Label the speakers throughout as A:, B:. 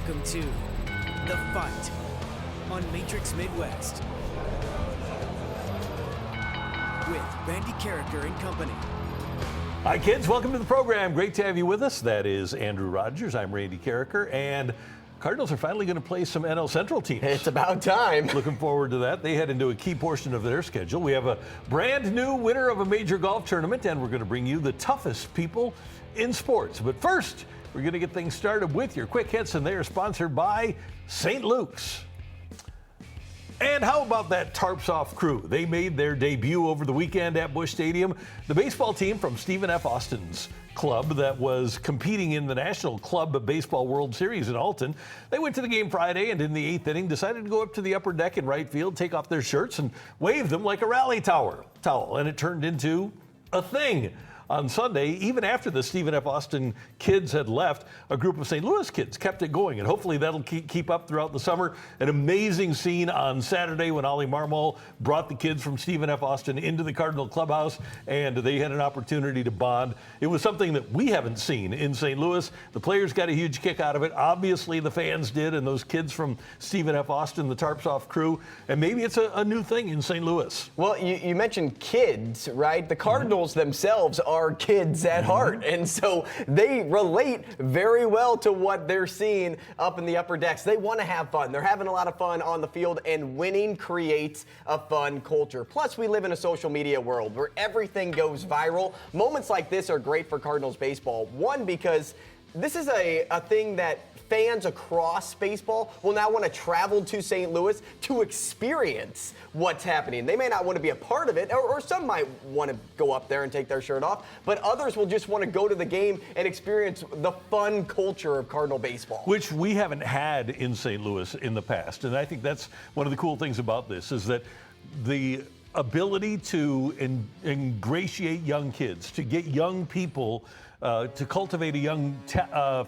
A: Welcome to The Fight on Matrix Midwest with Randy Carricker and company.
B: Hi, kids. Welcome to the program. Great to have you with us. That is Andrew Rogers. I'm Randy Carricker. And Cardinals are finally going to play some NL Central teams.
C: It's about time.
B: Looking forward to that. They head into a key portion of their schedule. We have a brand new winner of a major golf tournament, and we're going to bring you the toughest people in sports. But first, we're going to get things started with your quick hits, and they are sponsored by St. Luke's. And how about that Tarps Off crew? They made their debut over the weekend at Busch Stadium. The baseball team from Stephen F. Austin's club that was competing in the National Club Baseball World Series in Alton. They went to the game Friday and in the eighth inning decided to go up to the upper deck in right field, take off their shirts and wave them like a rally towel. And it turned into a thing. On Sunday, even after the Stephen F. Austin kids had left, a group of St. Louis kids kept it going, and hopefully that'll keep up throughout the summer. An amazing scene on Saturday when Ollie Marmol brought the kids from Stephen F. Austin into the Cardinal clubhouse, and they had an opportunity to bond. It was something that we haven't seen in St. Louis. The players got a huge kick out of it. Obviously, the fans did, and those kids from Stephen F. Austin, the Tarps Off crew, and maybe it's a new thing in St. Louis.
C: Well, you mentioned kids, right? The Cardinals themselves are kids at heart, and so they relate very well to what they're seeing up in the upper decks. They want to have fun. They're having a lot of fun on the field, and winning creates a fun culture. Plus, we live in a social media world where everything goes viral. Moments like this are great for Cardinals baseball. One, because this is a thing that fans across baseball will now want to travel to St. Louis to experience what's happening. They may not want to be a part of it, or some might want to go up there and take their shirt off, but others will just want to go to the game and experience the fun culture of Cardinal baseball.
B: Which we haven't had in St. Louis in the past. And I think that's one of the cool things about this is that the ability to ingratiate young kids, to get young people to cultivate a young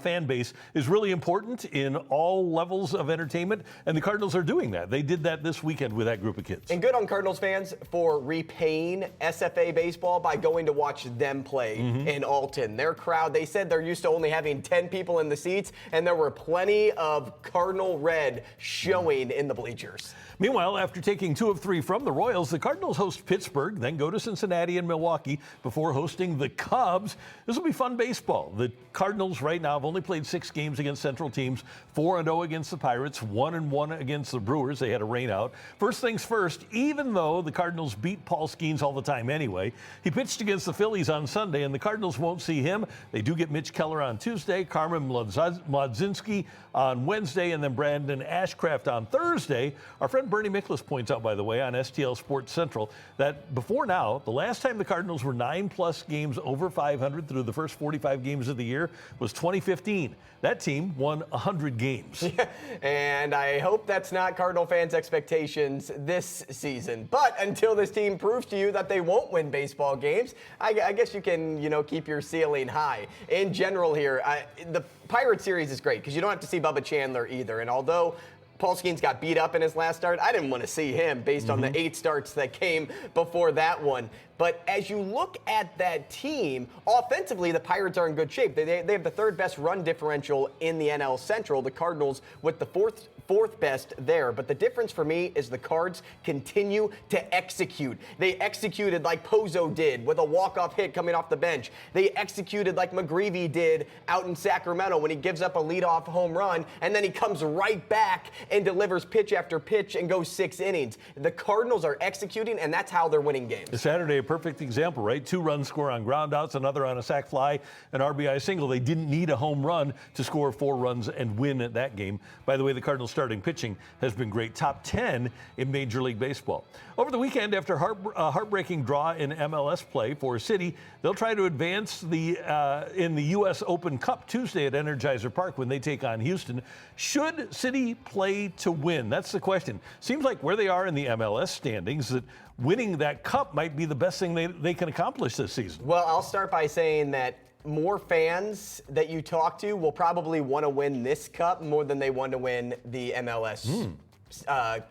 B: fan base is really important in all levels of entertainment, and the Cardinals are doing that. They did that this weekend with that group of kids.
C: And good on Cardinals fans for repaying SFA baseball by going to watch them play in Alton. Their crowd, they said they're used to only having 10 people in the seats, and there were plenty of Cardinal red showing in the bleachers.
B: Meanwhile, after taking 2 of 3 from the Royals, the Cardinals host Pittsburgh, then go to Cincinnati and Milwaukee before hosting the Cubs. This will be fun baseball. The Cardinals right now have only played 6 games against Central teams, 4-0 against the Pirates, 1-1 against the Brewers. They had a rain out. First things first, even though the Cardinals beat Paul Skeens all the time anyway, he pitched against the Phillies on Sunday, and the Cardinals won't see him. They do get Mitch Keller on Tuesday, Carmen Mlodzinski on Wednesday, and then Brandon Ashcraft on Thursday. Our friend Bernie Miklas points out, by the way, on STL Sports Central, that before now, the last time the Cardinals were 9+ games over 500 through the first 45 games of the year was 2015. That team won 100 games.
C: Yeah, and I hope that's not Cardinal fans' expectations this season. But until this team proves to you that they won't win baseball games, I guess you can, keep your ceiling high. In general here, the Pirate series is great because you don't have to see Bubba Chandler either. And although Paul Skeens got beat up in his last start, I didn't want to see him based on the 8 starts that came before that one. But as you look at that team, offensively, the Pirates are in good shape. They have the 3rd best run differential in the NL Central. The Cardinals with the fourth best there. But the difference for me is the Cards continue to execute. They executed like Pozo did with a walk-off hit coming off the bench. They executed like McGreevy did out in Sacramento when he gives up a leadoff home run, and then he comes right back and delivers pitch after pitch and goes 6 innings. The Cardinals are executing, and that's how they're winning games.
B: Saturday, a perfect example, right? 2 runs score on groundouts, another on a sac fly, an RBI single. They didn't need a home run to score 4 runs and win at that game. By the way, the Cardinals starting pitching has been great. Top 10 in Major League Baseball. Over the weekend, after a heartbreaking draw in MLS play for City, they'll try to advance in the U.S. Open Cup Tuesday at Energizer Park when they take on Houston. Should City play to win? That's the question. Seems like where they are in the MLS standings, that winning that cup might be the best thing they can accomplish this season.
C: Well, I'll start by saying that more fans that you talk to will probably want to win this cup more than they want to win the MLS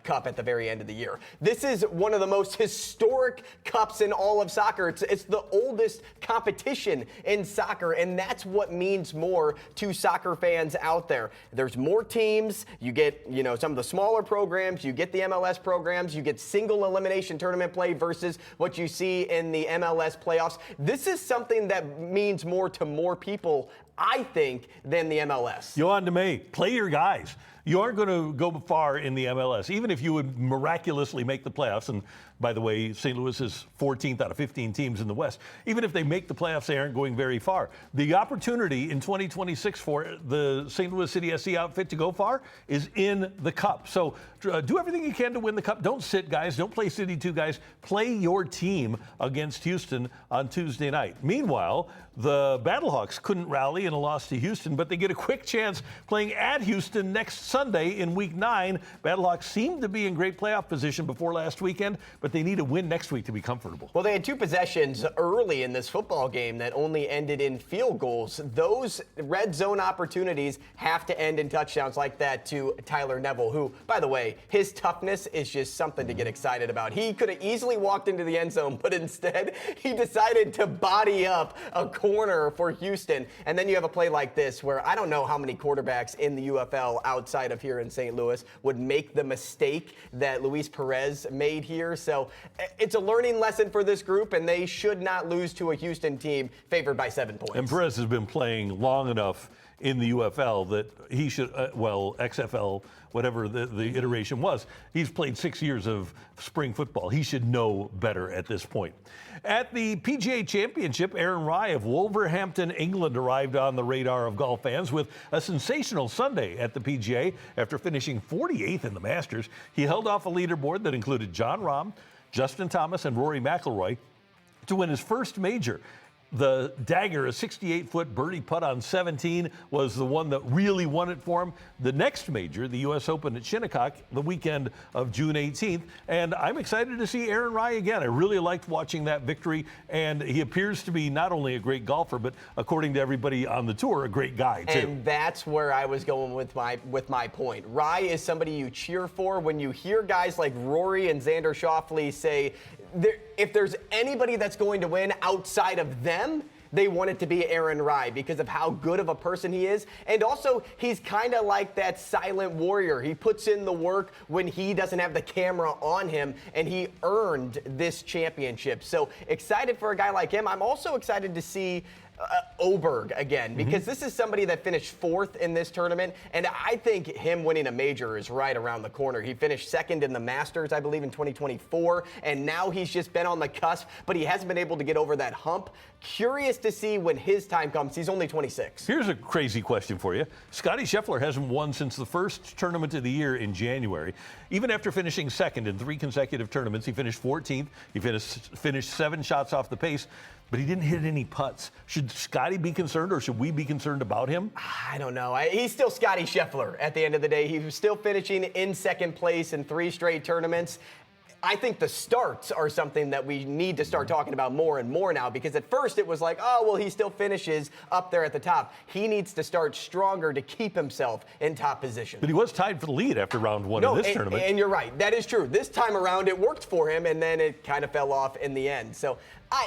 C: Cup at the very end of the year. This is one of the most historic cups in all of soccer. It's the oldest competition in soccer, and that's what means more to soccer fans out there. There's more teams. You get, some of the smaller programs. You get the MLS programs. You get single elimination tournament play versus what you see in the MLS playoffs. This is something that means more to more people, I think, than the MLS.
B: Yohan DeMay, play your guys. You aren't going to go far in the MLS, even if you would miraculously make the playoffs. And by the way, St. Louis is 14th out of 15 teams in the West. Even if they make the playoffs, they aren't going very far. The opportunity in 2026 for the St. Louis City SC outfit to go far is in the Cup. So do everything you can to win the Cup. Don't sit, guys. Don't play City 2, guys. Play your team against Houston on Tuesday night. Meanwhile, the Battlehawks couldn't rally in a loss to Houston, but they get a quick chance playing at Houston next Sunday in Week 9. Battlehawks seemed to be in great playoff position before last weekend, but they need a win next week to be comfortable.
C: Well, they had 2 possessions early in this football game that only ended in field goals. Those red zone opportunities have to end in touchdowns like that to Tyler Neville, who, by the way, his toughness is just something to get excited about. He could have easily walked into the end zone, but instead he decided to body up a corner for Houston. And then you have a play like this where I don't know how many quarterbacks in the UFL outside of here in St. Louis would make the mistake that Luis Perez made here. So it's a learning lesson for this group, and they should not lose to a Houston team favored by 7 points.
B: And Perez has been playing long enough in the UFL that he should, XFL, whatever the iteration was, he's played 6 years of spring football. He should know better at this point. At the PGA Championship, Aaron Rai of Wolverhampton, England, arrived on the radar of golf fans with a sensational Sunday at the PGA. After finishing 48th in the Masters, he held off a leaderboard that included Jon Rahm, Justin Thomas, and Rory McIlroy to win his first major. The dagger, a 68-foot birdie putt on 17, was the one that really won it for him. The next major, the U.S. Open at Shinnecock, the weekend of June 18th. And I'm excited to see Aaron Rai again. I really liked watching that victory. And he appears to be not only a great golfer, but according to everybody on the tour, a great guy, too.
C: And that's where I was going with my point. Rai is somebody you cheer for. When you hear guys like Rory and Xander Schauffele say, if there's anybody that's going to win outside of them, they want it to be Aaron Rai because of how good of a person he is. And also, he's kind of like that silent warrior. He puts in the work when he doesn't have the camera on him, and he earned this championship. So excited for a guy like him. I'm also excited to see Oberg again, because this is somebody that finished 4th in this tournament, and I think him winning a major is right around the corner. He finished 2nd in the Masters, I believe, in 2024, and now he's just been on the cusp, but he hasn't been able to get over that hump. Curious to see when his time comes. He's only 26.
B: Here's a crazy question for you. Scotty Scheffler hasn't won since the first tournament of the year in January. Even after finishing 2nd in 3 consecutive tournaments, he finished 14th. He finished 7 shots off the pace, but he didn't hit any putts. Should Scotty be concerned, or should we be concerned about him?
C: I don't know. He's still Scotty Scheffler at the end of the day. He was still finishing in 2nd place in 3 straight tournaments. I think the starts are something that we need to start talking about more and more now, because at first it was like, oh, well, he still finishes up there at the top. He needs to start stronger to keep himself in top position.
B: But he was tied for the lead after round 1 of this tournament.
C: And you're right. That is true. This time around, it worked for him, and then it kind of fell off in the end. So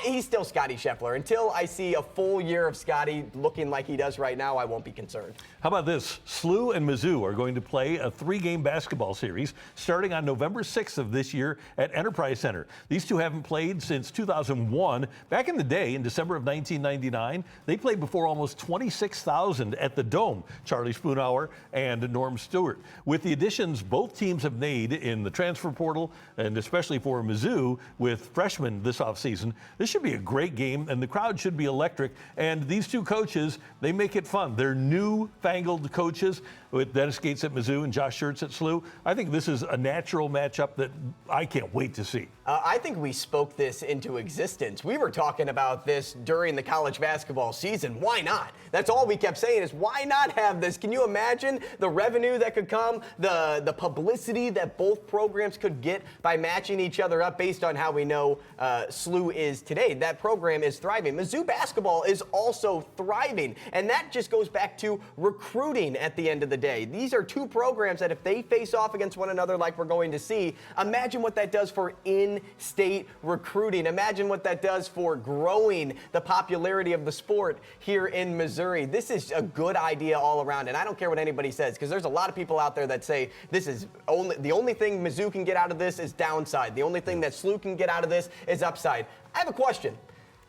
C: he's still Scotty Scheffler. Until I see a full year of Scotty looking like he does right now, I won't be concerned.
B: How about this? SLU and Mizzou are going to play a 3-game basketball series starting on November 6th of this year at Enterprise Center. These two haven't played since 2001. Back in the day, in December of 1999, they played before almost 26,000 at the Dome, Charlie Spoonhour and Norm Stewart. With the additions both teams have made in the transfer portal, and especially for Mizzou with freshmen this offseason, this should be a great game, and the crowd should be electric. And these two coaches, they make it fun. They're newfangled coaches with Dennis Gates at Mizzou and Josh Schertz at SLU. I think this is a natural matchup that I can't wait to see.
C: I think we spoke this into existence. We were talking about this during the college basketball season. Why not? That's all we kept saying is, why not have this? Can you imagine the revenue that could come, the publicity that both programs could get by matching each other up based on how we know SLU is is today. That program is thriving. Mizzou basketball is also thriving, and that just goes back to recruiting at the end of the day. These are two programs that if they face off against one another like we're going to see, imagine what that does for in-state recruiting. Imagine what that does for growing the popularity of the sport here in Missouri. This is a good idea all around, and I don't care what anybody says, because there's a lot of people out there that say this is the only thing Mizzou can get out of this is downside. The only thing that SLU can get out of this is upside. I have a question.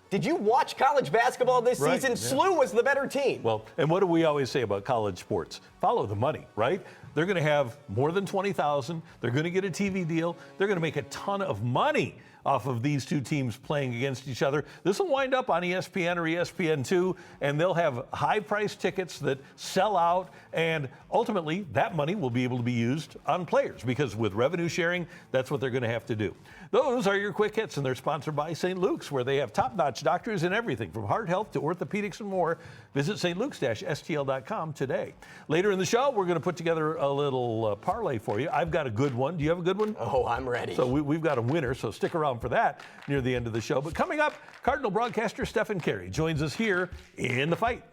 C: Did you watch college basketball this season? Yeah. SLU was the better team.
B: Well, and what do we always say about college sports? Follow the money, right? They're going to have more than 20,000. They're going to get a TV deal. They're going to make a ton of money off of these two teams playing against each other. This will wind up on ESPN or ESPN2, and they'll have high-priced tickets that sell out, and ultimately that money will be able to be used on players, because with revenue sharing, that's what they're going to have to do. Those are your quick hits, and they're sponsored by St. Luke's, where they have top-notch doctors in everything from heart health to orthopedics and more. Visit stlukes-stl.com today. Later in the show, we're going to put together a little parlay for you. I've got a good one. Do you have a good one?
C: Oh, I'm ready.
B: So we've got a winner, so stick around for that near the end of the show. But coming up, Cardinal broadcaster Stephen Carey joins us here in The Fight.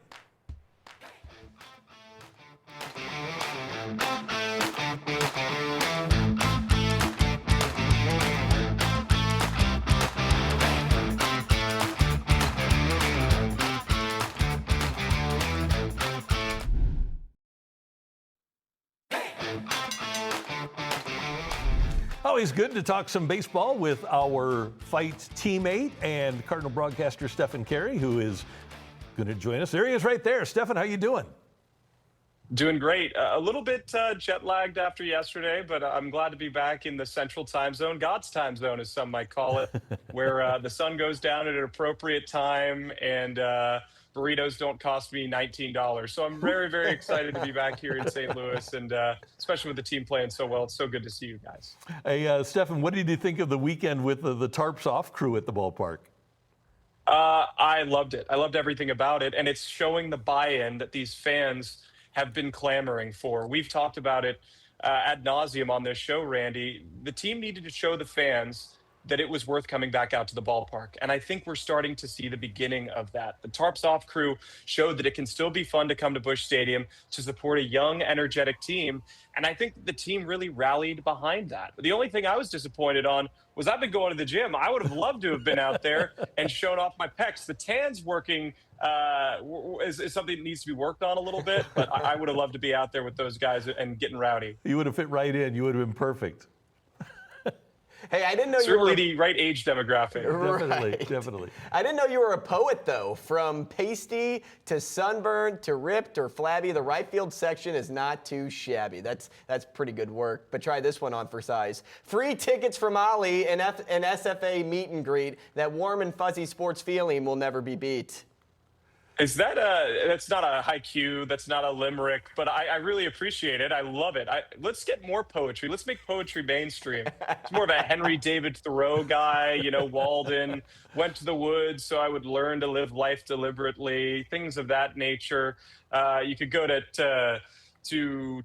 B: Always good to talk some baseball with our Fight teammate and Cardinal broadcaster Stephen Carey, who is going to join us. There he is right there. Stephen, how you doing?
D: Doing great. A little bit jet lagged after yesterday, but I'm glad to be back in the central time zone, God's time zone, as some might call it, where the sun goes down at an appropriate time and burritos don't cost me $19. So I'm very, very excited to be back here in St. Louis, and especially with the team playing so well. It's so good to see you guys.
B: Hey, Stephen, what did you think of the weekend with the Tarps Off crew at the ballpark?
D: I loved it. I loved everything about it, and it's showing the buy-in that these fans have been clamoring for. We've talked about it ad nauseum on this show, Randy. The team needed to show the fans that it was worth coming back out to the ballpark. And I think we're starting to see the beginning of that. The Tarps Off crew showed that it can still be fun to come to Busch Stadium to support a young, energetic team. And I think the team really rallied behind that. The only thing I was disappointed on was I've been going to the gym. I would have loved to have been out there and shown off my pecs. The tan's working is something that needs to be worked on a little bit, but I would have loved to be out there with those guys and getting rowdy.
B: You would have fit right in. You would have been perfect.
C: Hey, I didn't know
D: certainly
C: you were
D: the right age demographic.
B: Definitely.
C: I didn't know you were a poet, though. From pasty to sunburned to ripped or flabby, the right field section is not too shabby. That's pretty good work. But try this one on for size. Free tickets from Ollie and an SFA meet and greet. That warm and fuzzy sports feeling will never be beat.
D: Is that that's not a haiku, that's not a limerick, but I really appreciate it. I love it. Let's get more poetry. Let's make poetry mainstream. It's more of a Henry David Thoreau guy, Walden, went to the woods so I would learn to live life deliberately, things of that nature. You could go to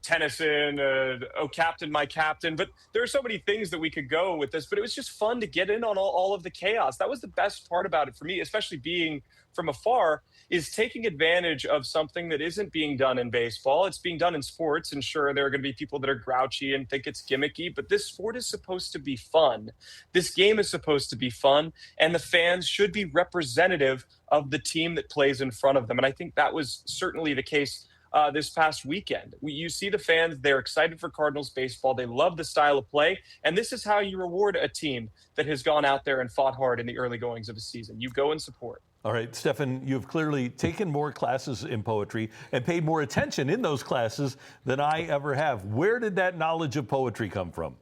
D: Tennyson, oh, Captain, my Captain. But there are so many things that we could go with this, but it was just fun to get in on all of the chaos. That was the best part about it for me, especially being from afar, is taking advantage of something that isn't being done in baseball. It's being done in sports, and sure, there are going to be people that are grouchy and think it's gimmicky, but this sport is supposed to be fun. This game is supposed to be fun, and the fans should be representative of the team that plays in front of them. And I think that was certainly the case this past weekend. You see the fans, they're excited for Cardinals baseball. They love the style of play. And this is how you reward a team that has gone out there and fought hard in the early goings of a season. You go and support.
B: All right, Stephen, you've clearly taken more classes in poetry and paid more attention in those classes than I ever have. Where did that knowledge of poetry come from?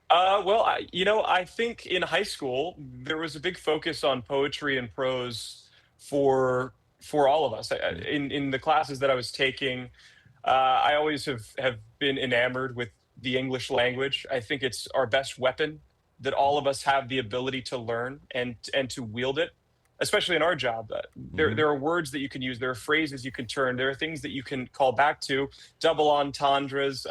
D: I think in high school, there was a big focus on poetry and prose for all of us. In the classes that I was taking, I always have been enamored with the English language. I think it's our best weapon, that all of us have the ability to learn and to wield it, especially in our job. There are words that you can use. There are phrases you can turn. There are things that you can call back to. Double entendres,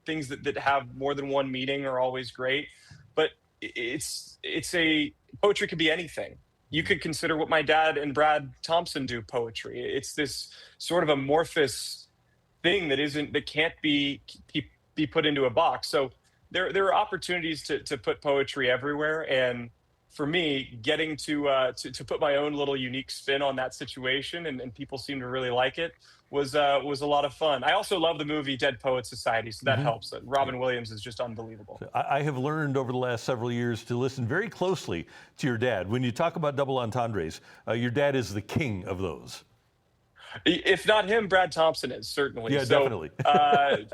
D: things that have more than one meaning are always great. But it's a poetry could be anything. You could consider what my dad and Brad Thompson do poetry. It's this sort of amorphous thing that can't be put into a box. So there are opportunities to put poetry everywhere, and for me, getting to put my own little unique spin on that situation, and people seem to really like it, was a lot of fun. I also love the movie Dead Poets Society, so that helps. Robin Williams is just unbelievable.
B: I have learned over the last several years to listen very closely to your dad. When you talk about double entendres, your dad is the king of those.
D: If not him, Brad Thompson is certainly.
B: Yeah,
D: so,
B: definitely.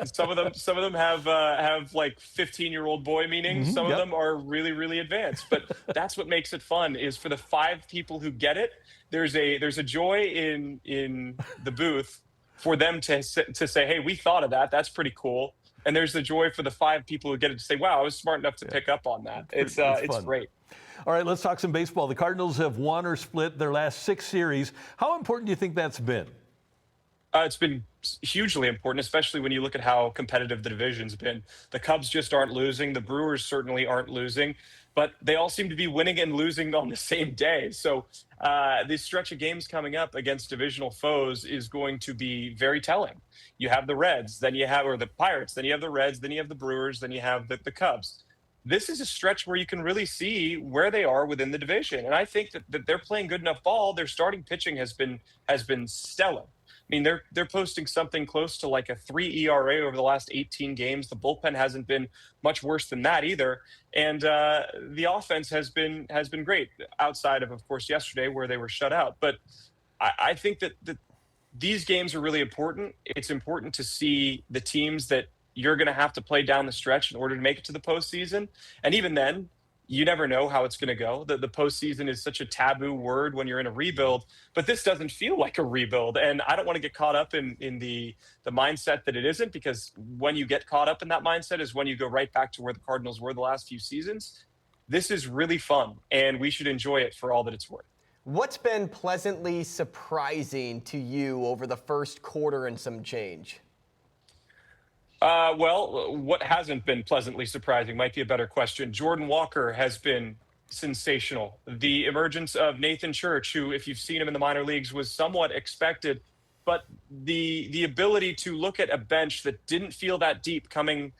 D: some of them have like 15-year-old boy meanings. Some of them are really, really advanced. But that's what makes it fun. Is for the 5 people who get it, there's a joy in the booth for them to say, "Hey, we thought of that. That's pretty cool." And there's the joy for the 5 people who get it to say, "Wow, I was smart enough to pick up on that." It's great.
B: All right, let's talk some baseball. The Cardinals have won or split their last 6 series. How important do you think that's been?
D: It's been hugely important, especially when you look at how competitive the division's been. The Cubs just aren't losing. The Brewers certainly aren't losing, but they all seem to be winning and losing on the same day. So this stretch of games coming up against divisional foes is going to be very telling. You have the Reds, or the Pirates, then you have the Reds, then you have the Brewers, then you have the Cubs. This is a stretch where you can really see where they are within the division. And I think that they're playing good enough ball. Their starting pitching has been stellar. I mean, they're posting something close to like a 3 ERA over the last 18 games. The bullpen hasn't been much worse than that either. And the offense has been great, outside of course, yesterday where they were shut out. But I think that these games are really important. It's important to see the teams that you're going to have to play down the stretch in order to make it to the postseason. And even then, you never know how it's going to go. The postseason is such a taboo word when you're in a rebuild, but this doesn't feel like a rebuild. And I don't want to get caught up in the mindset that it isn't, because when you get caught up in that mindset is when you go right back to where the Cardinals were the last few seasons. This is really fun, and we should enjoy it for all that it's worth.
C: What's been pleasantly surprising to you over the first quarter and some change?
D: Well, what hasn't been pleasantly surprising might be a better question. Jordan Walker has been sensational. The emergence of Nathan Church, who, if you've seen him in the minor leagues, was somewhat expected, but the ability to look at a bench that didn't feel that deep coming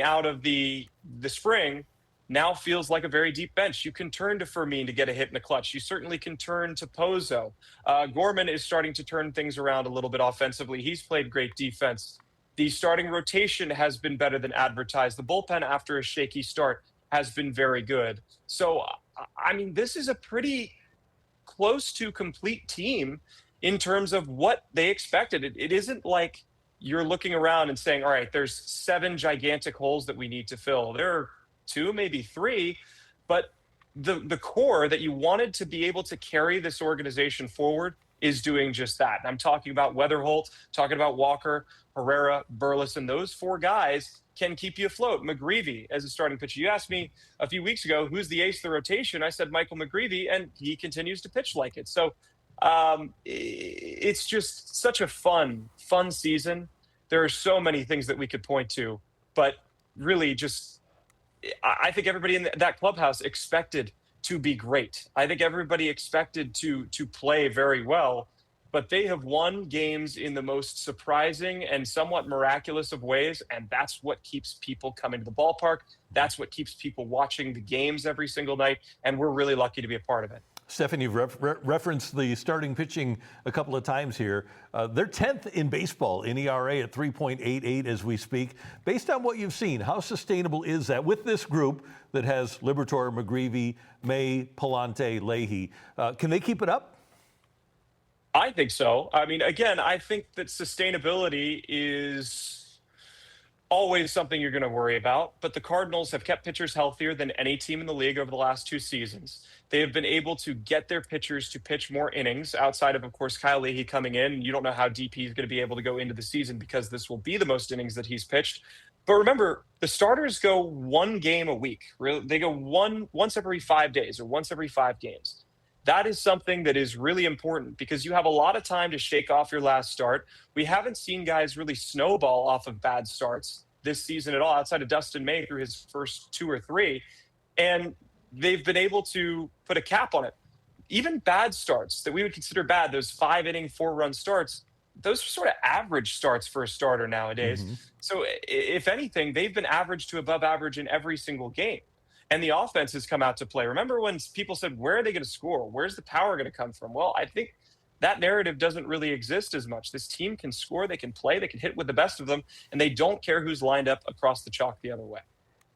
D: out of the spring now feels like a very deep bench. You can turn to Fermin to get a hit in the clutch. You certainly can turn to Pozo. Gorman is starting to turn things around a little bit offensively. He's played great defense. The starting rotation has been better than advertised. The bullpen, after a shaky start, has been very good. So, I mean, this is a pretty close to complete team in terms of what they expected. It isn't like you're looking around and saying, all right, there's 7 gigantic holes that we need to fill. There are 2, maybe 3, but the core that you wanted to be able to carry this organization forward is doing just that. And I'm talking about Weatherholt, talking about Walker, Herrera, Burleson. Those 4 guys can keep you afloat. McGreevy as a starting pitcher. You asked me a few weeks ago, who's the ace of the rotation? I said Michael McGreevy, and he continues to pitch like it. So it's just such a fun season. There are so many things that we could point to, but really just, I think everybody in that clubhouse expected to be great. I think everybody expected to play very well, but they have won games in the most surprising and somewhat miraculous of ways, and that's what keeps people coming to the ballpark. That's what keeps people watching the games every single night, and we're really lucky to be a part of it.
B: Stephen, you've referenced the starting pitching a couple of times here. They're 10th in baseball in ERA at 3.88 as we speak. Based on what you've seen, how sustainable is that with this group that has Liberatore, McGreevy, May, Palante, Leahy? Can they keep it up?
D: I think so. I mean, again, I think that sustainability is always something you're going to worry about, but the Cardinals have kept pitchers healthier than any team in the league over the last 2 seasons. They have been able to get their pitchers to pitch more innings outside of course, Kyle Leahy coming in. And you don't know how deep he's going to be able to go into the season because this will be the most innings that he's pitched. But remember, the starters go 1 game a week. They go once every 5 days or once every 5 games. That is something that is really important because you have a lot of time to shake off your last start. We haven't seen guys really snowball off of bad starts this season at all, outside of Dustin May through his first 2 or 3. And they've been able to put a cap on it. Even bad starts that we would consider bad, those 5-inning, 4-run starts, those are sort of average starts for a starter nowadays. So if anything, they've been average to above average in every single game. And the offense has come out to play. Remember when people said, where are they going to score? Where's the power going to come from? Well, I think that narrative doesn't really exist as much. This team can score, they can play, they can hit with the best of them, and they don't care who's lined up across the chalk the other way.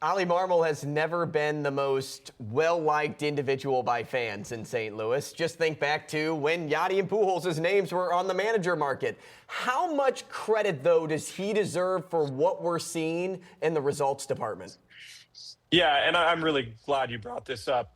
C: Ollie Marmol has never been the most well-liked individual by fans in St. Louis. Just think back to when Yadi and Pujols' names were on the manager market. How much credit, though, does he deserve for what we're seeing in the results department?
D: Yeah, and I'm really glad you brought this up.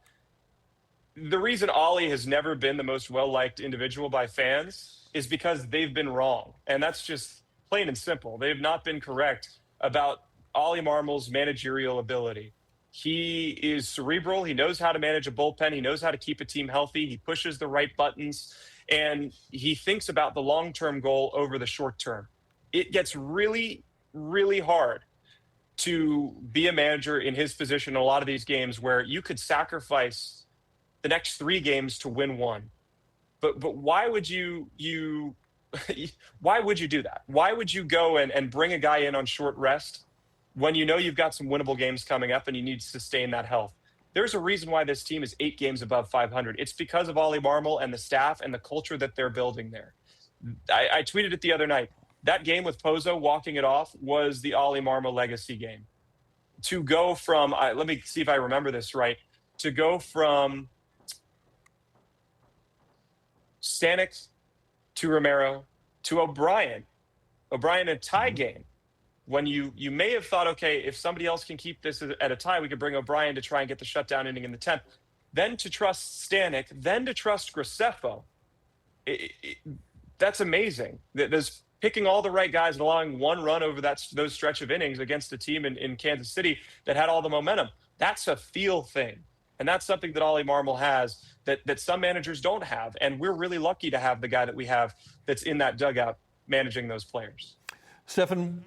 D: The reason Ollie has never been the most well-liked individual by fans is because they've been wrong. And that's just plain and simple. They've not been correct about Ollie Marmol's managerial ability. He is cerebral. He knows how to manage a bullpen. He knows how to keep a team healthy. He pushes the right buttons, and he thinks about the long-term goal over the short term. It gets really, really hard to be a manager in his position in a lot of these games where you could sacrifice the next 3 games to win 1. But why would you why would you do that? Why would you go and bring a guy in on short rest when you know you've got some winnable games coming up and you need to sustain that health? There's a reason why this team is 8 games above 500. It's because of Ollie Marmol and the staff and the culture that they're building there. I tweeted it the other night. That game with Pozo walking it off was the Ollie Marmol legacy game. To go from, let me see if I remember this right, to go from Stanek to Romero to O'Brien a tie game. When you may have thought, okay, if somebody else can keep this at a tie, we could bring O'Brien to try and get the shutdown inning in the 10th. Then to trust Stanek, then to trust Graceffo. That's amazing. There's picking all the right guys and allowing 1 run over those stretch of innings against a team in Kansas City that had all the momentum. That's a feel thing. And that's something that Ollie Marmol has that some managers don't have. And we're really lucky to have the guy that we have that's in that dugout managing those players.
B: Stefan,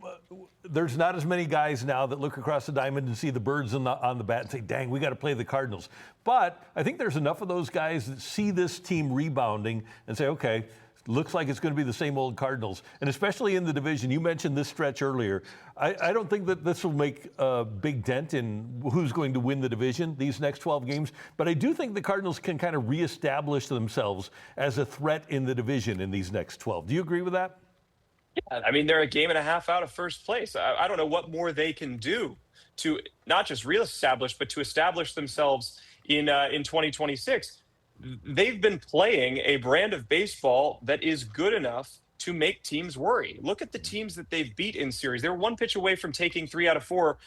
B: there's not as many guys now that look across the diamond and see the birds on the bat and say, dang, we got to play the Cardinals. But I think there's enough of those guys that see this team rebounding and say, okay, looks like it's going to be the same old Cardinals. And especially in the division, you mentioned this stretch earlier. I don't think that this will make a big dent in who's going to win the division these next 12 games. But I do think the Cardinals can kind of reestablish themselves as a threat in the division in these next 12. Do you agree with that?
D: Yeah, I mean, they're a game and a half out of first place. I don't know what more they can do to not just reestablish, but to establish themselves in 2026. They've been playing a brand of baseball that is good enough to make teams worry. Look at the teams that they've beat in series. They were 1 pitch away from taking 3 out of 4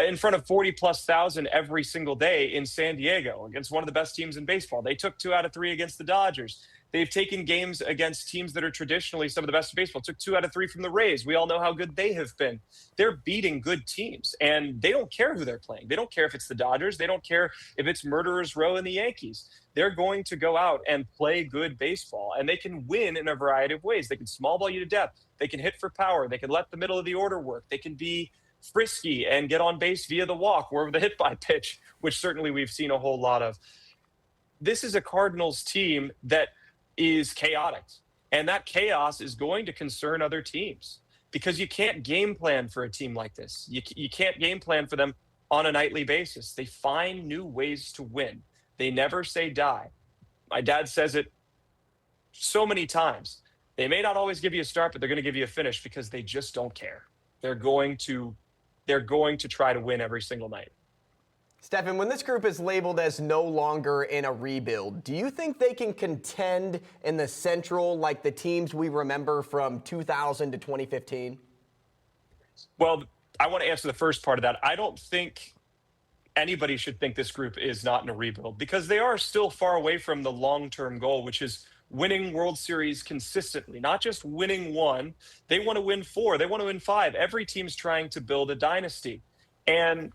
D: in front of 40,000+ every single day in San Diego against one of the best teams in baseball. They took 2 out of 3 against the Dodgers. They've taken games against teams that are traditionally some of the best in baseball. Took 2 out of 3 from the Rays. We all know how good they have been. They're beating good teams, and they don't care who they're playing. They don't care if it's the Dodgers. They don't care if it's Murderers Row and the Yankees. They're going to go out and play good baseball, and they can win in a variety of ways. They can small ball you to death. They can hit for power. They can let the middle of the order work. They can be frisky and get on base via the walk or the hit by pitch, which certainly we've seen a whole lot of. This is a Cardinals team that is chaotic, and that chaos is going to concern other teams because you can't game plan for a team like this. You can't game plan for them on a nightly basis. They find new ways to win. They never say die. My dad says it so many times. They may not always give you a start, but they're going to give you a finish because they just don't care. They're going to try to win every single night.
C: Stefan, when this group is labeled as no longer in a rebuild, do you think they can contend in the Central like the teams we remember from 2000 to 2015?
D: Well, I want to answer the first part of that. I don't think anybody should think this group is not in a rebuild because they are still far away from the long-term goal, which is winning World Series consistently, not just winning 1. They want to win 4. They want to win 5. Every team's trying to build a dynasty. And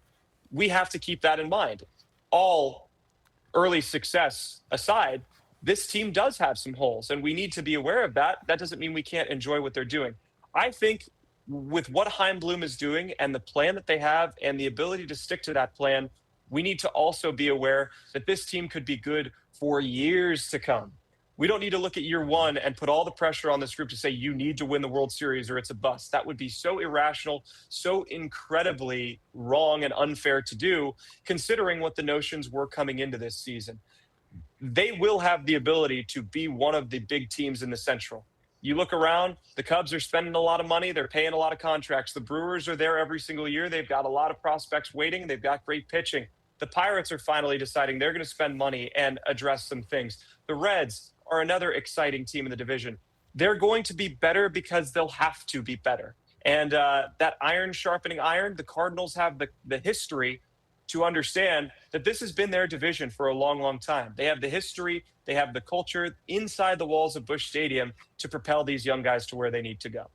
D: we have to keep that in mind. All early success aside, this team does have some holes, and we need to be aware of that. That doesn't mean we can't enjoy what they're doing. I think with what Chaim Bloom is doing and the plan that they have and the ability to stick to that plan, we need to also be aware that this team could be good for years to come. We don't need to look at year one and put all the pressure on this group to say you need to win the World Series or it's a bust. That would be so irrational, so incredibly wrong and unfair to do, considering what the notions were coming into this season. They will have the ability to be one of the big teams in the Central. You look around, the Cubs are spending a lot of money. They're paying a lot of contracts. The Brewers are there every single year. They've got a lot of prospects waiting. They've got great pitching. The Pirates are finally deciding they're going to spend money and address some things. The Reds are another exciting team in the division. They're going to be better because they'll have to be better. And that iron sharpening iron, the Cardinals have the history to understand that this has been their division for a long, long time. They have the history, they have the culture inside the walls of Busch Stadium to propel these young guys to where they need to go.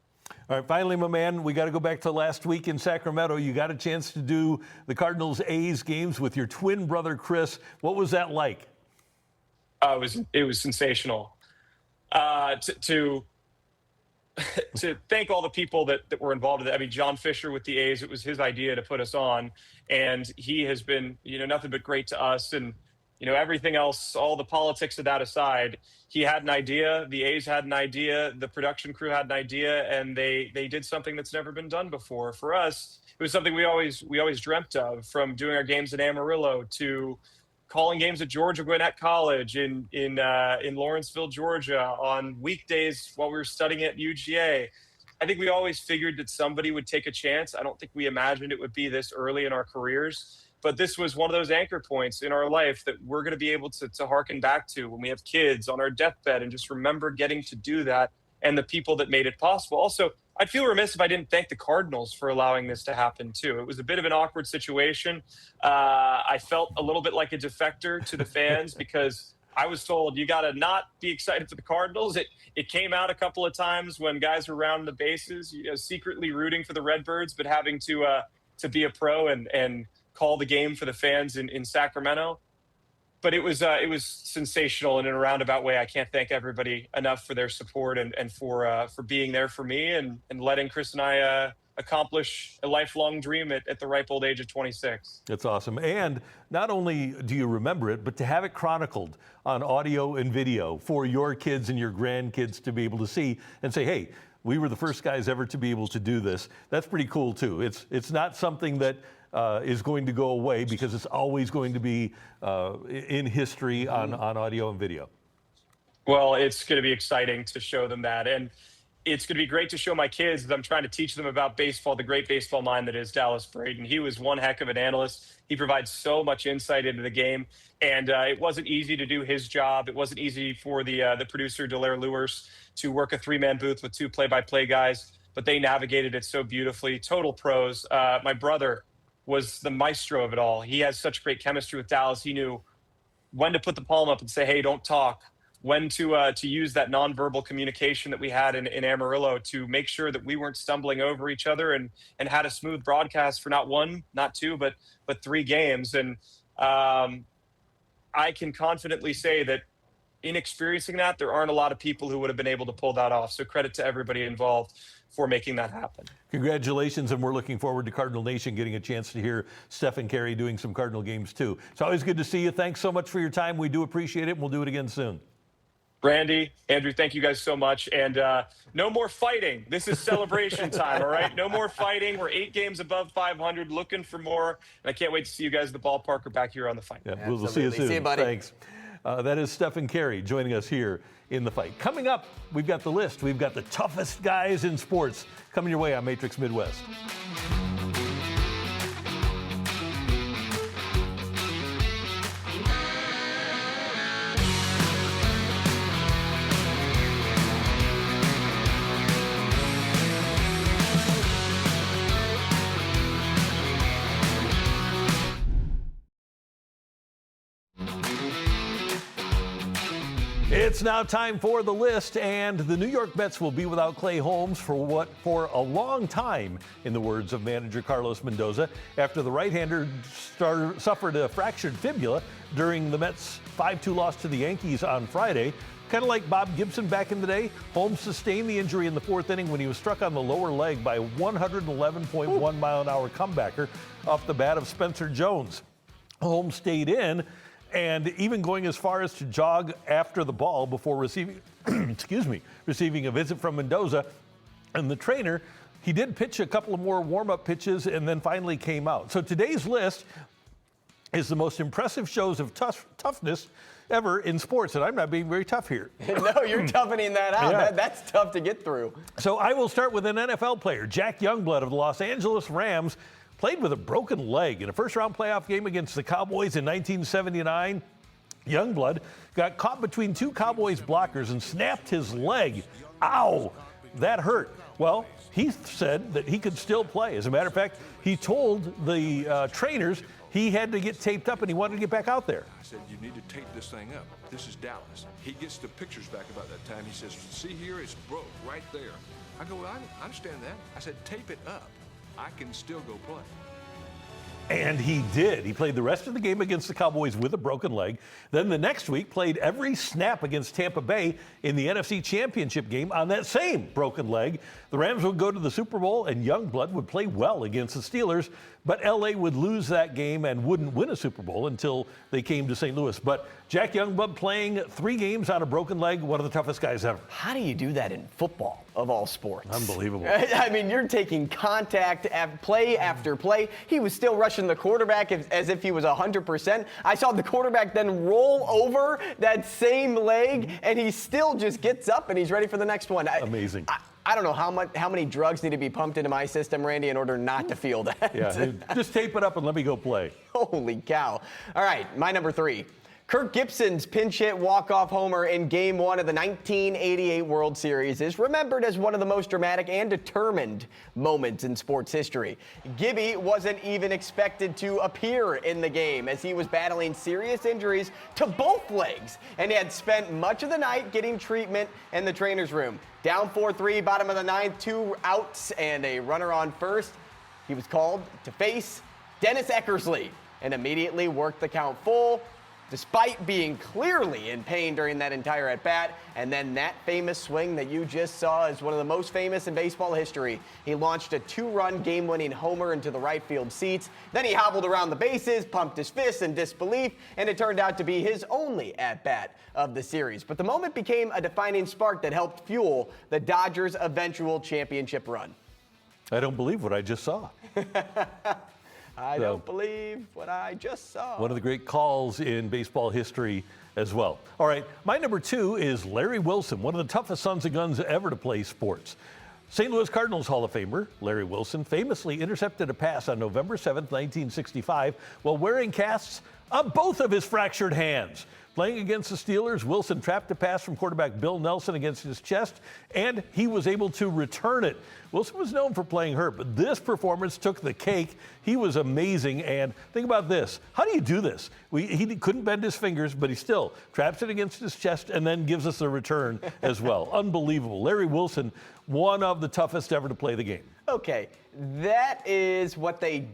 B: All right, finally, my man, we got to go back to last week in Sacramento. You got a chance to do the Cardinals-A's games with your twin brother, Chris. What was that like?
D: It was sensational. To thank all the people that were involved in that. I mean, John Fisher with the A's, it was his idea to put us on, and he has been, nothing but great to us. And, everything else, all the politics of that aside, he had an idea, the A's had an idea, the production crew had an idea, and they did something that's never been done before. For us, it was something we always dreamt of, from doing our games in Amarillo to calling games at Georgia Gwinnett College in Lawrenceville, Georgia on weekdays while we were studying at UGA. I think we always figured that somebody would take a chance. I don't think we imagined it would be this early in our careers, but this was one of those anchor points in our life that we're going to be able to harken back to when we have kids on our deathbed and just remember getting to do that and the people that made it possible. Also, I'd feel remiss if I didn't thank the Cardinals for allowing this to happen, too. It was a bit of an awkward situation. I felt a little bit like a defector to the fans because I was told, you got to not be excited for the Cardinals. It came out a couple of times when guys were rounding the bases, secretly rooting for the Redbirds, but having to be a pro and call the game for the fans in Sacramento. But it was sensational, and in a roundabout way, I can't thank everybody enough for their support and for being there for me and letting Chris and I accomplish a lifelong dream at the ripe old age of 26.
B: That's awesome. And not only do you remember it, but to have it chronicled on audio and video for your kids and your grandkids to be able to see and say, hey, we were the first guys ever to be able to do this. That's pretty cool, too. It's not something that is going to go away because it's always going to be in history on audio and video.
D: Well, it's going to be exciting to show them that. And it's going to be great to show my kids that I'm trying to teach them about baseball, the great baseball mind that is Dallas Braden. He was one heck of an analyst. He provides so much insight into the game. And it wasn't easy to do his job. It wasn't easy for the producer, Delaire Lewis, to work a three-man booth with two play-by-play guys. But they navigated it so beautifully. Total pros. My brother was the maestro of it all. He has such great chemistry with Dallas. He knew when to put the palm up and say, hey, don't talk. When to use that nonverbal communication that we had in Amarillo to make sure that we weren't stumbling over each other and had a smooth broadcast for not one, not two, but 3 games. And I can confidently say that in experiencing that, there aren't a lot of people who would have been able to pull that off. So credit to everybody involved for making that happen.
B: Congratulations, and we're looking forward to Cardinal Nation getting a chance to hear Stephen Carey doing some Cardinal games too. It's always good to see you. Thanks so much for your time. We do appreciate it, and we'll do it again soon.
D: Randy, Andrew, thank you guys so much. And no more fighting. This is celebration time, all right? No more fighting. We're 8 games above 500, looking for more. And I can't wait to see you guys at the ballpark or back here on The Fight.
B: Yeah, we'll see you soon.
C: See you, buddy.
B: Thanks. That is Stephen Carey joining us here in The Fight. Coming up, we've got the list. We've got the toughest guys in sports coming your way on Matrix Midwest. It's now time for the list, and the New York Mets will be without Clay Holmes for a long time, in the words of manager Carlos Mendoza, after the right-hander suffered a fractured fibula during the Mets' 5-2 loss to the Yankees on Friday. Kind of like Bob Gibson back in the day, Holmes sustained the injury in the 4th inning when he was struck on the lower leg by a 111.1 mile-an-hour comebacker off the bat of Spencer Jones. Holmes stayed in, and even going as far as to jog after the ball before receiving, receiving a visit from Mendoza. And the trainer, he did pitch a couple of more warm-up pitches and then finally came out. So today's list is the most impressive shows of toughness ever in sports, and I'm not being very tough here.
C: No, you're toughening that out.
B: Yeah.
C: That's tough to get through.
B: So I will start with an NFL player. Jack Youngblood of the Los Angeles Rams played with a broken leg in a first-round playoff game against the Cowboys in 1979. Youngblood got caught between two Cowboys blockers and snapped his leg. Ow! That hurt. Well, he said that he could still play. As a matter of fact, he told the trainers he had to get taped up and he wanted to get back out there.
E: I said, you need to tape this thing up. This is Dallas. He gets the pictures back about that time. He says, see here, it's broke right there. I go, well, I understand that. I said, tape it up. I can still go play.
B: And he did. He played the rest of the game against the Cowboys with a broken leg. Then the next week played every snap against Tampa Bay in the NFC Championship game on that same broken leg. The Rams would go to the Super Bowl and Youngblood would play well against the Steelers, but LA would lose that game and wouldn't win a Super Bowl until they came to St. Louis. But Jack Youngblood playing 3 games on a broken leg, one of the toughest guys ever.
C: How do you do that in football, of all sports?
B: Unbelievable.
C: I mean, you're taking contact play after play. He was still rushing the quarterback as if he was 100%. I saw the quarterback then roll over that same leg, and he still just gets up and he's ready for the next one.
B: Amazing.
C: I don't know how many drugs need to be pumped into my system, Randy, in order not to feel that.
B: Yeah, just tape it up and let me go play.
C: Holy cow. All right, my number 3. Kirk Gibson's pinch hit walk-off homer in Game 1 of the 1988 World Series is remembered as one of the most dramatic and determined moments in sports history. Gibby wasn't even expected to appear in the game as he was battling serious injuries to both legs and had spent much of the night getting treatment in the trainer's room. Down 4-3, bottom of the 9th, 2 outs and a runner on first. He was called to face Dennis Eckersley and immediately worked the count full, despite being clearly in pain during that entire at-bat. And then that famous swing that you just saw is one of the most famous in baseball history. He launched a 2-run game-winning homer into the right field seats. Then he hobbled around the bases, pumped his fists in disbelief, and it turned out to be his only at-bat of the series. But the moment became a defining spark that helped fuel the Dodgers' eventual championship run.
B: I don't believe what I just saw.
C: I don't believe what I just saw.
B: One of the great calls in baseball history as well. All right, my number 2 is Larry Wilson, one of the toughest sons of guns ever to play sports. St. Louis Cardinals Hall of Famer Larry Wilson famously intercepted a pass on November 7th, 1965, while wearing casts on both of his fractured hands. Playing against the Steelers, Wilson trapped a pass from quarterback Bill Nelson against his chest, and he was able to return it. Wilson was known for playing hurt, but this performance took the cake. He was amazing, and think about this. How do you do this? He couldn't bend his fingers, but he still traps it against his chest and then gives us a return as well. Unbelievable. Larry Wilson, one of the toughest ever to play the game.
C: Okay, that is what they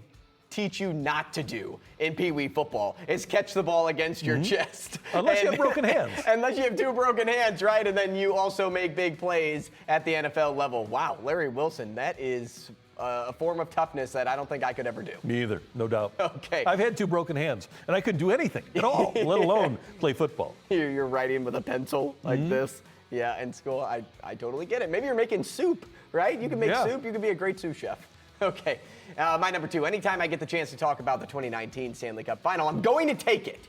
C: teach you not to do in Pee Wee football, is catch the ball against your chest.
B: Unless you have broken hands.
C: Unless you have 2 broken hands, right? And then you also make big plays at the NFL level. Wow, Larry Wilson, that is a form of toughness that I don't think I could ever do.
B: Me either, no doubt.
C: Okay.
B: I've had 2 broken hands, and I couldn't do anything at all, let alone play football.
C: You're writing with a pencil like this. Yeah, in school, I totally get it. Maybe you're making soup, right? You can make soup. You can be a great sous chef. Okay, my number 2. Anytime I get the chance to talk about the 2019 Stanley Cup Final, I'm going to take it.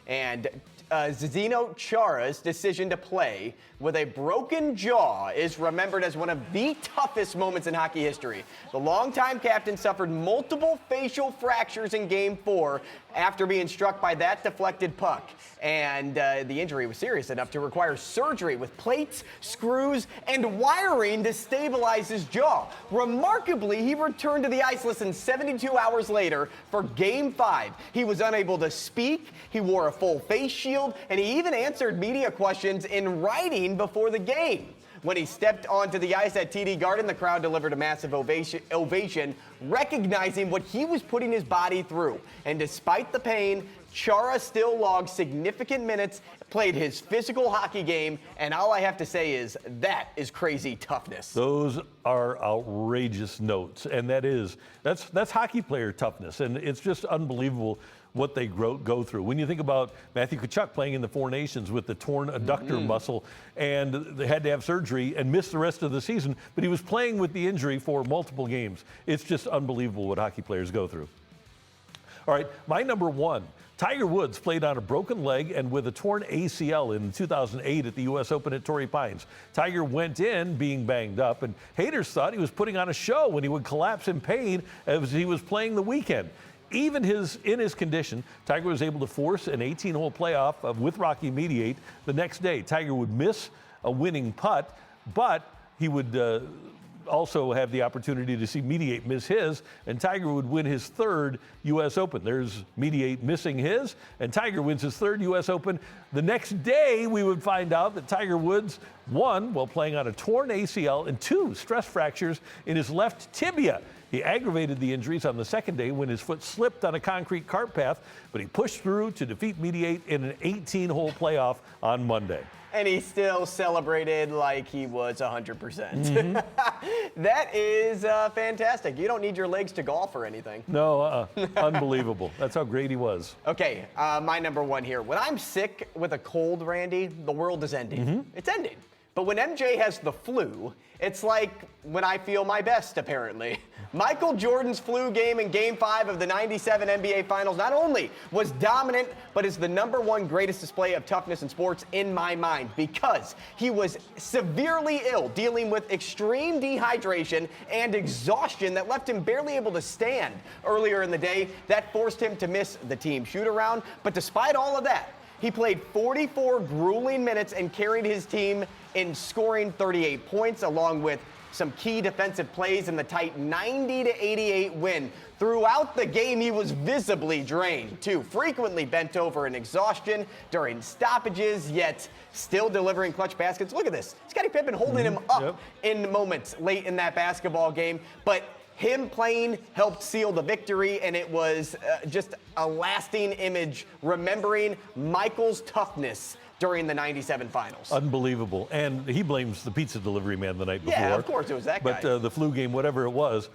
C: And Zdeno Chara's decision to play with a broken jaw is remembered as one of the toughest moments in hockey history. The longtime captain suffered multiple facial fractures in Game 4 after being struck by that deflected puck. And the injury was serious enough to require surgery with plates, screws, and wiring to stabilize his jaw. Remarkably, he returned to the ice less than 72 hours later for Game 5. He was unable to speak, he wore a full face shield, and he even answered media questions in writing before the game. When he stepped onto the ice at TD Garden, the crowd delivered a massive ovation, recognizing what he was putting his body through. And despite the pain, Chara still logged significant minutes, played his physical hockey game, and all I have to say is that is crazy toughness.
B: Those are outrageous notes, and that's hockey player toughness, and it's just unbelievable what they go through. When you think about Matthew Tkachuk playing in the Four Nations with the torn adductor muscle, and they had to have surgery and miss the rest of the season, but he was playing with the injury for multiple games. It's just unbelievable what hockey players go through. All right, my number one. Tiger Woods played on a broken leg and with a torn ACL in 2008 at the U.S. Open at Torrey Pines. Tiger went in being banged up, and haters thought he was putting on a show when he would collapse in pain as he was playing the weekend. Even in his condition, Tiger was able to force an 18-hole playoff with Rocky Mediate the next day. Tiger would miss a winning putt, but he would also have the opportunity to see Mediate miss his, and Tiger would win his third U.S. Open. There's Mediate missing his, and Tiger wins his third U.S. Open. The next day, we would find out that Tiger Woods won while playing on a torn ACL and 2 stress fractures in his left tibia. He aggravated the injuries on the second day when his foot slipped on a concrete cart path, but he pushed through to defeat Mediate in an 18-hole playoff on Monday.
C: And he still celebrated like he was 100%. That is fantastic. You don't need your legs to golf or anything.
B: No, unbelievable. That's how great he was.
C: Okay, my number one here. When I'm sick with a cold, Randy, the world is ending. It's ending. But when MJ has the flu, it's like when I feel my best, apparently. Michael Jordan's flu game in Game 5 of the 97 NBA Finals not only was dominant, but is the #1 greatest display of toughness in sports in my mind, because he was severely ill, dealing with extreme dehydration and exhaustion that left him barely able to stand earlier in the day. That forced him to miss the team shoot-around. But despite all of that, he played 44 grueling minutes and carried his team in scoring 38 points, along with some key defensive plays in the tight 90-88 win. Throughout the game, he was visibly drained, too, frequently bent over in exhaustion during stoppages, yet still delivering clutch baskets. Look at this. Scottie Pippen holding him up in moments late in that basketball game, but him playing helped seal the victory, and it was just a lasting image remembering Michael's toughness during the 97 finals.
B: Unbelievable. And he blames the pizza delivery man the night before.
C: Yeah, of course it was that guy.
B: But the flu game, whatever it was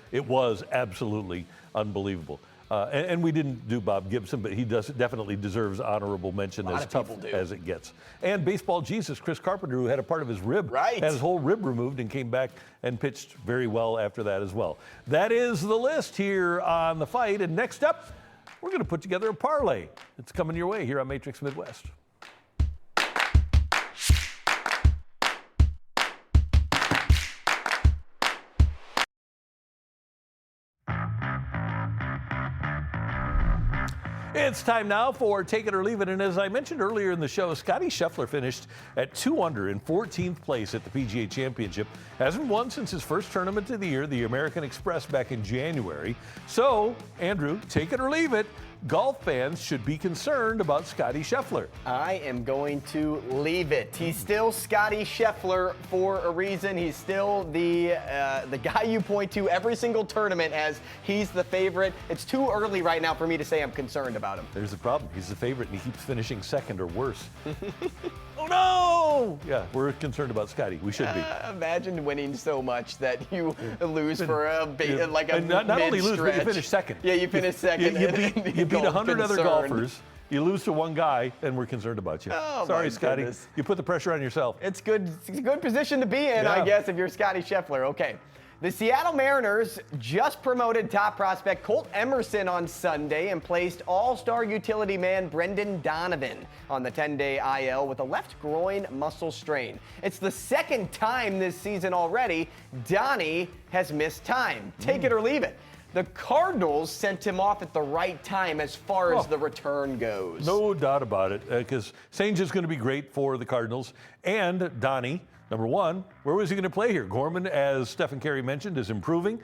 B: absolutely unbelievable. And we didn't do Bob Gibson, but he definitely deserves honorable mention, as tough as it gets. And baseball Jesus, Chris Carpenter, who had a part of his rib, had his whole rib removed and came back and pitched very well after that as well. That is the list here on The Fight. And next up, we're going to put together a parlay. It's coming your way here on Matrix Midwest. It's time now for Take It or Leave It. And as I mentioned earlier in the show, Scottie Scheffler finished at 2 under in 14th place at the PGA Championship. Hasn't won since his first tournament of the year, the American Express, back in January. So, Andrew, take it or leave it. Golf fans should be concerned about Scottie Scheffler.
C: I am going to leave it. He's still Scottie Scheffler for a reason. He's still the guy you point to every single tournament as he's the favorite. It's too early right now for me to say I'm concerned about him.
B: There's the problem. He's the favorite, and he keeps finishing second or worse. Oh, no! Yeah, we're concerned about Scottie. We should be.
C: Imagine winning so much that you lose for like a
B: not only lose, but you finish second.
C: Yeah, you finish second.
B: You beat 100 other golfers. You lose to one guy, and we're concerned about you.
C: Oh,
B: sorry, Scottie. You put the pressure on yourself.
C: It's good. It's a good position to be in, I guess, if you're Scottie Scheffler. Okay. The Seattle Mariners just promoted top prospect Colt Emerson on Sunday and placed all-star utility man Brendan Donovan on the 10-day IL with a left groin muscle strain. It's the second time this season already Donnie has missed time. Take it or leave it. The Cardinals sent him off at the right time as far as the return goes.
B: No doubt about it, because Sange is going to be great for the Cardinals. And Donnie, number one, where was he going to play here? Gorman, as Stephen Carey mentioned, is improving.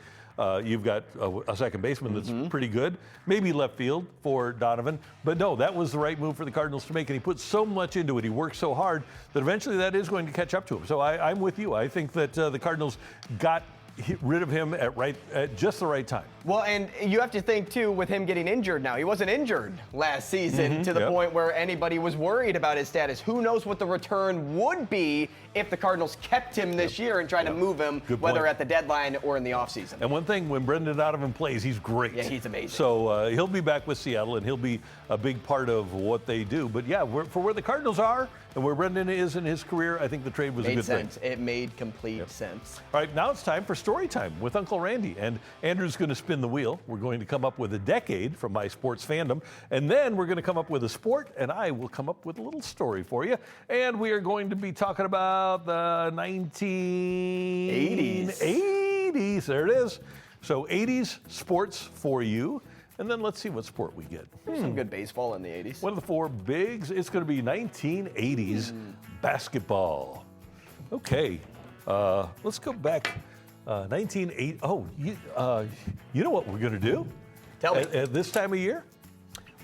B: You've got a second baseman that's pretty good. Maybe left field for Donovan. But no, that was the right move for the Cardinals to make. And he put so much into it. He worked so hard that eventually that is going to catch up to him. So I'm with you. I think that the Cardinals got rid of him at just the right time.
C: Well, and you have to think, too, with him getting injured now. He wasn't injured last season to the point where anybody was worried about his status. Who knows what the return would be if the Cardinals kept him this year and tried to move him, whether at the deadline or in the offseason.
B: And one thing, when Brendan Donovan plays, he's great.
C: Yeah, he's amazing.
B: So he'll be back with Seattle, and he'll be a big part of what they do. But, yeah, for where the Cardinals are and where Brendan is in his career, I think the trade was a good thing.
C: It made complete sense.
B: All right, now it's time for story time with Uncle Randy. And Andrew's going to spin the wheel. We're going to come up with a decade from my sports fandom. And then we're going to come up with a sport, and I will come up with a little story for you. And we are going to be talking about the 1980s. There it is. So 80s sports for you. And then let's see what sport we get.
C: There's some good baseball in the 80s.
B: One of the four bigs, it's going to be 1980s basketball. Okay, let's go back. 1980. Oh, you know what we're going to do?
C: Tell me.
B: At this time of year,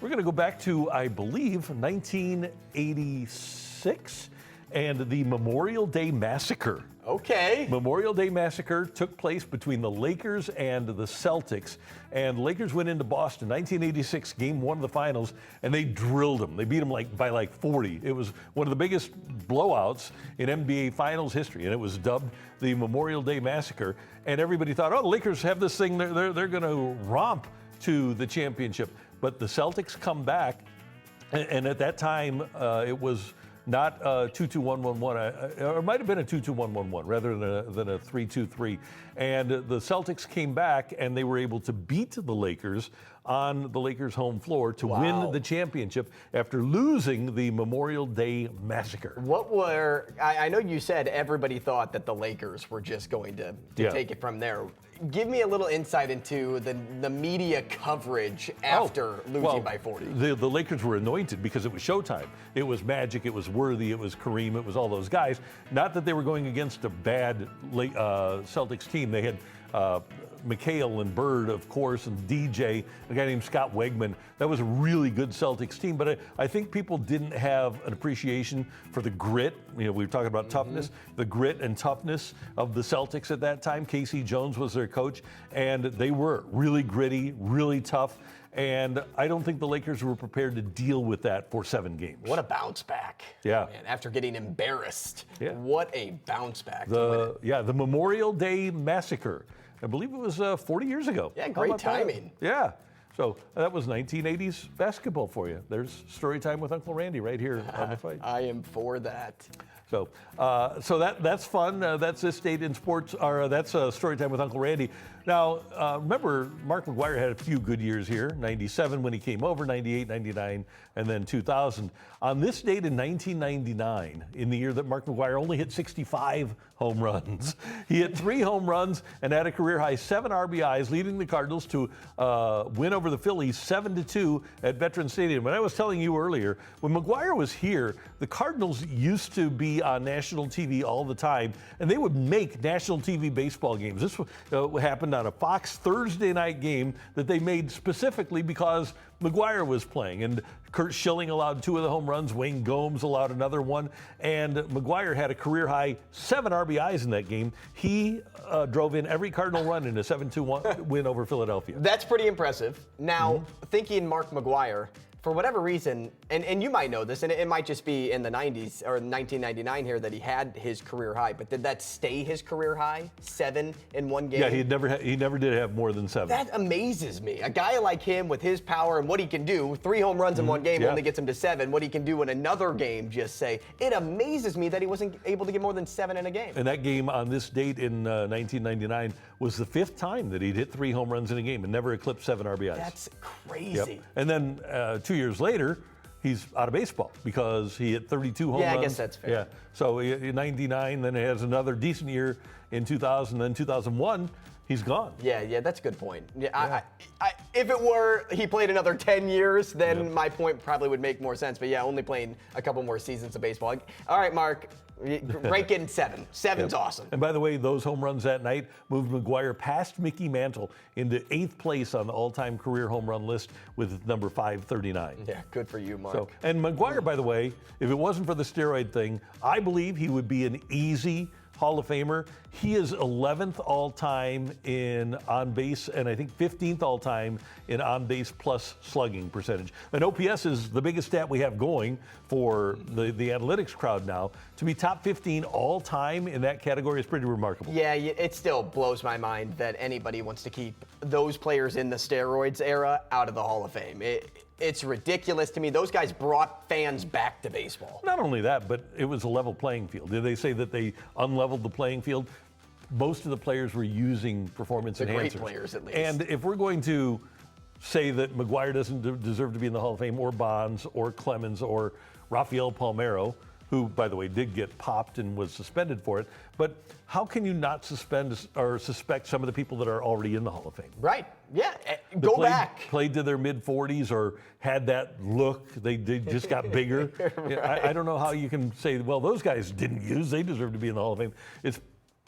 B: we're going to go back to, I believe, 1986 and the Memorial Day Massacre.
C: Okay.
B: Memorial Day Massacre took place between the Lakers and the Celtics. And the Lakers went into Boston, 1986, game one of the finals, and they drilled them. They beat them by 40. It was one of the biggest blowouts in NBA Finals history, and it was dubbed the Memorial Day Massacre. And everybody thought, oh, the Lakers have this thing, they're going to romp to the championship. But the Celtics come back, and at that time, it was not 2-2-1-1-1, or it might have been a 2-2-1-1-1 rather than a 3-2-3. And the Celtics came back and they were able to beat the Lakers on the Lakers' home floor to win the championship after losing the Memorial Day Massacre.
C: I know you said everybody thought that the Lakers were just going to take it from there. Give me a little insight into the media coverage after losing by 40.
B: The Lakers were anointed because it was Showtime. It was Magic, it was Worthy, it was Kareem, it was all those guys. Not that they were going against a bad Celtics team. They had McHale and Bird, of course, and DJ, a guy named Scott Wegman. That was a really good Celtics team, but I think people didn't have an appreciation for the grit. You know, we were talking about toughness, the grit and toughness of the Celtics at that time. Casey Jones was their coach, and they were really gritty, really tough. And I don't think the Lakers were prepared to deal with that for 7 games.
C: What a bounce back.
B: Yeah.
C: Man, after getting embarrassed.
B: Yeah.
C: What a bounce back.
B: The Memorial Day Massacre. I believe it was 40 years ago.
C: Yeah, great timing.
B: That? Yeah. So that was 1980s basketball for you. There's story time with Uncle Randy right here on The Fight.
C: I am for that.
B: So that's fun. That's this date in sports. Or that's story time with Uncle Randy. Now, remember, Mark McGwire had a few good years here. 97 when he came over, 98, 99, and then 2000. On this date in 1999, in the year that Mark McGwire only hit 65 home runs, he hit 3 home runs and had a career-high 7 RBIs, leading the Cardinals to win over the Phillies 7-2 at Veterans Stadium. And I was telling you earlier, when McGwire was here, the Cardinals used to be on national TV all the time, and they would make national TV baseball games. This happened on a Fox Thursday night game that they made specifically because McGwire was playing, and Kurt Schilling allowed 2 of the home runs. Wayne Gomes allowed another one, and McGwire had a career-high 7 RBIs in that game. He drove in every Cardinal run in a 7-2 win over Philadelphia.
C: That's pretty impressive. Now, thinking Mark McGwire, for whatever reason, and you might know this, and it might just be in the 90s or 1999 here that he had his career high, but did that stay his career high? 7 in one game?
B: Yeah, he never did have more than 7.
C: That amazes me. A guy like him with his power and what he can do, 3 home runs in one game only gets him to 7. What he can do in another game, just say. It amazes me that he wasn't able to get more than 7 in a game.
B: And that game on this date in 1999 was the 5th time that he'd hit 3 home runs in a game and never eclipsed 7 RBIs.
C: That's crazy.
B: Yep. And then 2 years later, he's out of baseball because he hit 32 home runs.
C: Yeah, I guess that's fair.
B: Yeah. So in 99, then he has another decent year in 2000, then 2001, he's gone.
C: Yeah, that's a good point. Yeah. If it were he played another 10 years, then my point probably would make more sense. But yeah, only playing a couple more seasons of baseball. All right, Mark. Break in 7. 7's awesome.
B: And by the way, those home runs that night moved McGwire past Mickey Mantle into 8th place on the all-time career home run list with number 539.
C: Yeah, good for you, Mark.
B: So, and McGwire, by the way, if it wasn't for the steroid thing, I believe he would be an easy Hall of Famer. He is 11th all-time in on-base and I think 15th all-time in on-base plus slugging percentage. And OPS is the biggest stat we have going for the analytics crowd now. To be top 15 all-time in that category is pretty remarkable.
C: Yeah, it still blows my mind that anybody wants to keep those players in the steroids era out of the Hall of Fame. It's ridiculous to me. Those guys brought fans back to baseball.
B: Not only that, but it was a level playing field. Did they say that they unleveled the playing field? Most of the players were using performance
C: The
B: enhancers.
C: great players, at least.
B: And if we're going to say that McGuire doesn't deserve to be in the Hall of Fame, or Bonds, or Clemens, or Rafael Palmeiro, who, by the way, did get popped and was suspended for it, but how can you not suspend or suspect some of the people that are already in the Hall of Fame?
C: Right. Yeah. Go back.
B: Played to their mid-40s or had that look. They just got bigger.
C: Right.
B: I don't know how you can say, well, those guys didn't use. They deserve to be in the Hall of Fame. It's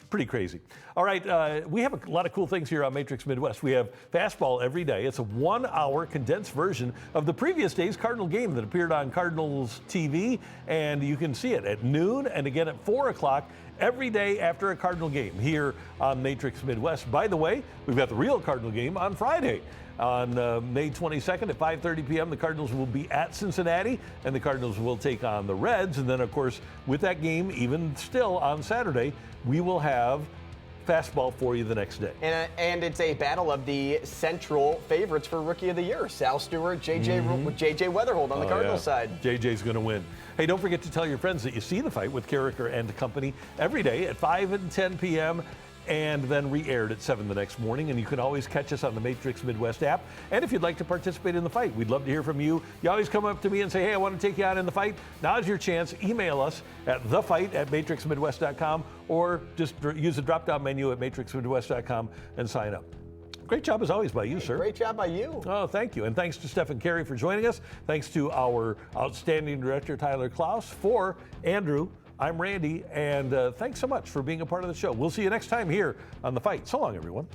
B: pretty crazy. All right, we have a lot of cool things here on Matrix Midwest. We have fastball every day. It's a 1-hour condensed version of the previous day's Cardinal game that appeared on Cardinals TV, and you can see it at noon and again at 4 o'clock every day after a Cardinal game here on Matrix Midwest. By the way, we've got the real Cardinal game on Friday. On May 22nd at 5:30 p.m., the Cardinals will be at Cincinnati, and the Cardinals will take on the Reds. And then, of course, with that game, even still on Saturday, we will have fastball for you the next day.
C: And it's a battle of the central favorites for Rookie of the Year. Sal Stewart, JJ Weatherhold on the Cardinals side.
B: JJ's going to win. Hey, don't forget to tell your friends that you see The Fight with Carricker and Company every day at 5 and 10 p.m., and then re-aired at 7 the next morning. And you can always catch us on the Matrix Midwest app. And if you'd like to participate in the fight, we'd love to hear from you. You always come up to me and say, hey, I want to take you on in the fight. Now's your chance. Email us at thefight@matrixmidwest.com, or just use the drop-down menu at matrixmidwest.com and sign up. Great job as always by you, sir.
C: Great job by you.
B: Oh, thank you. And thanks to Stephen Carey for joining us. Thanks to our outstanding director, Tyler Klaus. For Andrew, I'm Randy, and thanks so much for being a part of the show. We'll see you next time here on The Fight. So long, everyone.